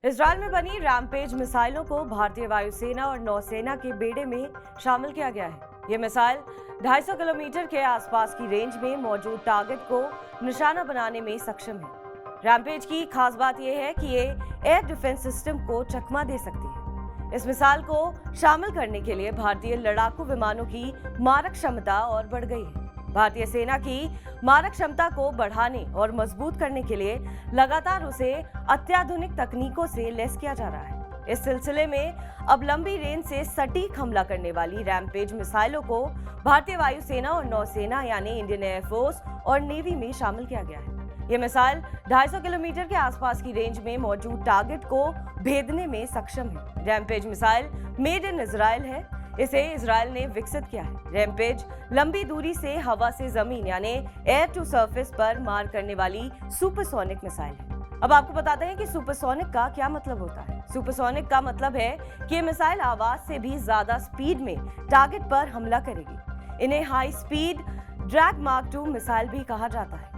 Israel में बनी rampage मिसाइलों को भारतीय वायुसेना और नौसेना के बेड़े में शामिल किया गया है। ये मिसाइल 250 किलोमीटर के आसपास की रेंज में मौजूद टारगेट को निशाना बनाने में सक्षम है। रैमपेज की खास बात यह है कि ये एयर डिफेंस सिस्टम को चकमा दे सकती है। इस मिसाइल को शामिल करने के लिए भारतीय लड़ाकू विमानों की मारक क्षमता और बढ़ गई है। भारतीय सेना की मारक क्षमता को बढ़ाने और मजबूत करने के लिए लगातार उसे अत्याधुनिक तकनीकों से लैस किया जा रहा है। इस सिलसिले में अब लंबी रेंज से सटीक हमला करने वाली रैमपेज मिसाइलों को भारतीय वायुसेना और नौसेना यानी इंडियन एयरफोर्स और नेवी में शामिल किया गया है। ये मिसाइल 250 किलोमीटर के आसपास की रेंज में मौजूद टारगेट को भेदने में सक्षम है। Rampage missile made in Israel है। इसे इजरायल ने विकसित किया है। रैमपेज लंबी दूरी से हवा से जमीन यानी एयर टू सरफेस पर मार करने वाली सुपरसोनिक मिसाइल है। अब आपको बताते हैं कि सुपरसोनिक का क्या मतलब होता है। सुपरसोनिक का मतलब है कि ये मिसाइल आवाज से भी ज्यादा स्पीड में टारगेट पर हमला करेगी। इन्हें high speed drag mark 2 missile भी कहा जाता है।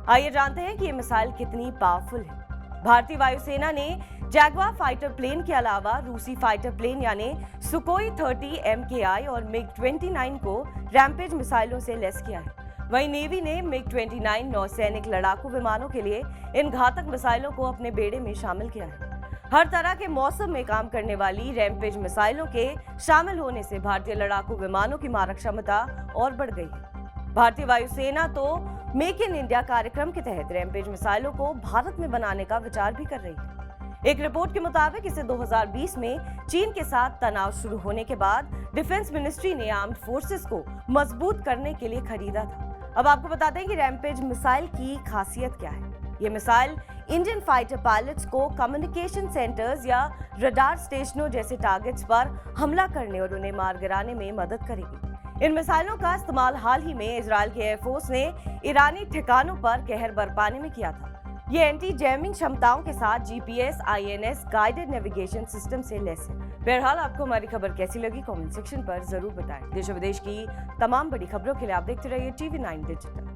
आइए जानते हैं कि ये मिसाइल कितनी पावरफुल है। भारतीय वायुसेना ने जैगवार फाइटर प्लेन के अलावा रूसी फाइटर प्लेन यानी सुकोई 30 MKI और मिग 29 को रैमपेज मिसाइलों से लैस किया है। वहीं नेवी ने मिग 29 नौसैनिक लड़ाकू विमानों के लिए इन घातक मिसाइलों को अपने बेड़े में शामिल किया है। हर तरह के मौसम में काम करने वाली रैमपेज मिसाइलों के शामिल होने से भारतीय लड़ाकू विमानों की मारक क्षमता और बढ़ गई है। भारतीय वायुसेना तो मेक इन इंडिया कार्यक्रम के तहत रैमपेज मिसाइलों को भारत में बनाने का विचार भी कर रही है। एक रिपोर्ट के मुताबिक इसे 2020 में चीन के साथ तनाव शुरू होने के बाद डिफेंस मिनिस्ट्री ने आर्म्ड फोर्सेस को मजबूत करने के लिए खरीदा था। अब आपको बताते हैं कि रैमपेज मिसाइल की खासियत क्या है। ये मिसाइल इंडियन फाइटर पायलट्स को कम्युनिकेशन सेंटर्स या रडार स्टेशनों जैसे टारगेट्स पर हमला करने और उन्हें मार गिराने में मदद करेगी। इन मिसाइलों का इस्तेमाल हाल ही में इजरायल के एयरफोर्स ने ईरानी ठिकानों पर कहर बरपाने में किया था। ये एंटी जैमिंग क्षमताओं के साथ GPS INS guided navigation system से लैस है। बहरहाल आपको हमारी खबर कैसी लगी कमेंट सेक्शन पर जरूर बताएं। देश विदेश की तमाम बड़ी खबरों के लिए आप देखते रहिए TV9 डिजिटल।